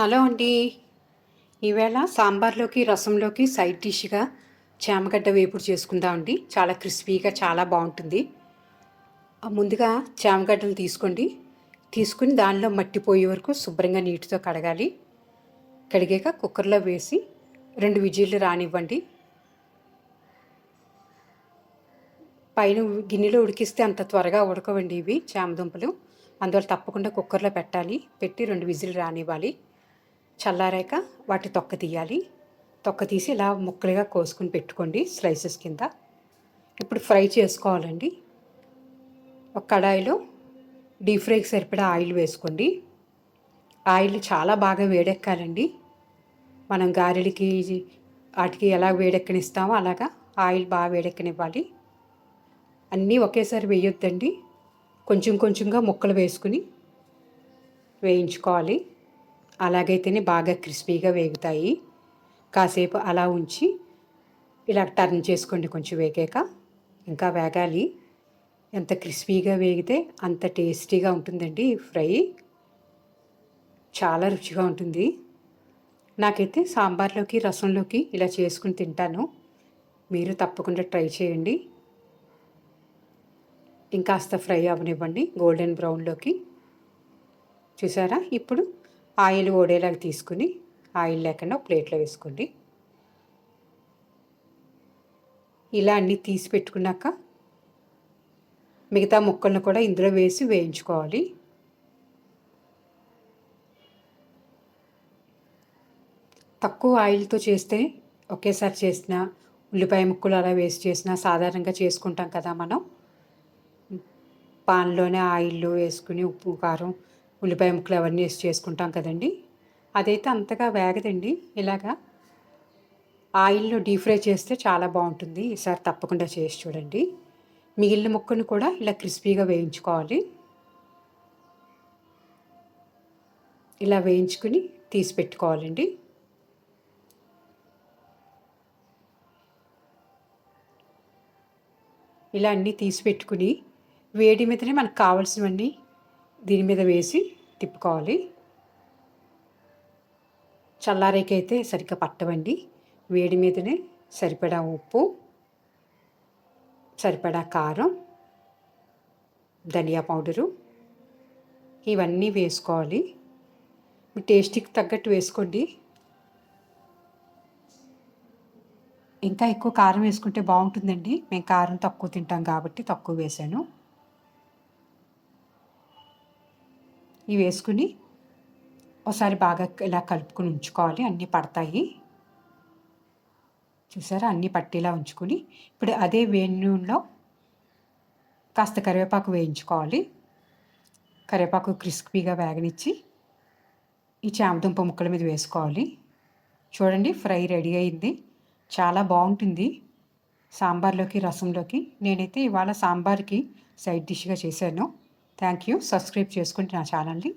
Hello అండి. ఈవేళ సాంబార్లోకి రసంలోకి side డిష్గా చామగడ్డ వేపుడు చేసుకుందాం అండి. చాలా క్రిస్పీగా చాలా బాగుంటుంది. ముందుగా చామగడ్డలు తీసుకోండి. తీసుకుని దానిలో మట్టి పోయే వరకు శుభ్రంగా నీటితో కడగాలి. కడిగాక కుక్కర్లో వేసి 2 విజిల్లు రానివ్వండి. పైన గిన్నెలో ఉడికిస్తే అంత త్వరగా ఉడకవండి ఇవి చామదుంపలు. అందువల్ల తప్పకుండా కుక్కర్లో పెట్టాలి. పెట్టి 2 విజిల్లు రానివ్వాలి. చల్లారాక వాటి తొక్క తీయాలి. తొక్క తీసి ఇలా ముక్కలుగా కోసుకుని పెట్టుకోండి స్లైసెస్ కింద. ఇప్పుడు ఫ్రై చేసుకోవాలండి. ఒక కడాయిలో డీప్ ఫ్రైకి సరిపడా ఆయిల్ వేసుకోండి. ఆయిల్ చాలా బాగా వేడెక్కాలండి. మనం గారెలకి వాటికి ఎలా వేడెక్కనిస్తామో అలాగా ఆయిల్ బాగా వేడెక్కనివ్వాలి. అన్నీ ఒకేసారి వేయొద్దండి. కొంచెం కొంచెంగా ముక్కలు వేసుకుని వేయించుకోవాలి. అలాగైతేనే బాగా క్రిస్పీగా వేగుతాయి. కాసేపు అలా ఉంచి ఇలా టర్న్ చేసుకోండి. కొంచెం వేగాక ఇంకా వేగాలి. ఎంత క్రిస్పీగా వేగితే అంత టేస్టీగా ఉంటుందండి ఫ్రై. చాలా రుచిగా ఉంటుంది. నాకైతే సాంబార్లోకి రసంలోకి ఇలా చేసుకుని తింటాను. మీరు తప్పకుండా ట్రై చేయండి. ఇంకాస్త ఫ్రై అవ్వనివ్వండి గోల్డెన్ బ్రౌన్లోకి. చూసారా? ఇప్పుడు ఆయిల్ ఓడేలాగా తీసుకుని ఆయిల్ లేకుండా ప్లేట్లో వేసుకోండి. ఇలా అన్నీ తీసి పెట్టుకున్నాక మిగతా ముక్కలను కూడా ఇందులో వేసి వేయించుకోవాలి. తక్కువ ఆయిల్తో చేస్తే ఒకేసారి చేసిన ఉల్లిపాయ ముక్కలు అలా వేసి చేసినా సాధారణంగా చేసుకుంటాం కదా మనం. పాన్లోనే ఆయిల్లో వేసుకుని ఉప్పు కారం ఉల్లిపాయ ముక్కలు అవన్నీ వేసి చేసుకుంటాం కదండి. అదైతే అంతగా వేగదండి. ఇలాగా ఆయిల్లో డీప్ ఫ్రై చేస్తే చాలా బాగుంటుంది. ఈసారి తప్పకుండా చేసి చూడండి. మిగిలిన ముక్కను కూడా ఇలా క్రిస్పీగా వేయించుకోవాలి. ఇలా వేయించుకుని తీసి పెట్టుకోవాలండి. ఇలా అన్నీ తీసి పెట్టుకుని వేడి మీదనే మనకు కావాల్సినవన్నీ దీని మీద వేసి తిప్పుకోవాలి. చల్లారేకైతే సరిగ్గా పట్టవండి. వేడి మీదనే సరిపడా ఉప్పు, సరిపడా కారం, ధనియా పౌడరు ఇవన్నీ వేసుకోవాలి. మీ టేస్ట్కి తగ్గట్టు వేసుకోండి. ఇంకా ఎక్కువ కారం వేసుకుంటే బాగుంటుందండి. మేము కారం తక్కువ తింటాం కాబట్టి తక్కువ వేసాను. ఇవి వేసుకుని ఒకసారి బాగా ఇలా కలుపుకొని ఉంచుకోవాలి. అన్నీ పడతాయి. చూసారా? అన్నీ పట్టేలా ఉంచుకొని ఇప్పుడు అదే వేడి నూనెలో కాస్త కరివేపాకు వేయించుకోవాలి. కరివేపాకు క్రిస్పీగా వేగనిచ్చి ఈ చామదుంప ముక్కల మీద వేసుకోవాలి. చూడండి, ఫ్రై రెడీ అయింది. చాలా బాగుంటుంది సాంబార్లోకి రసంలోకి. నేనైతే ఇవాళ సాంబార్కి సైడ్ డిష్గా చేశాను. Thank you. సబ్స్క్రైబ్ చేసుకోండి నా ఛానల్ని.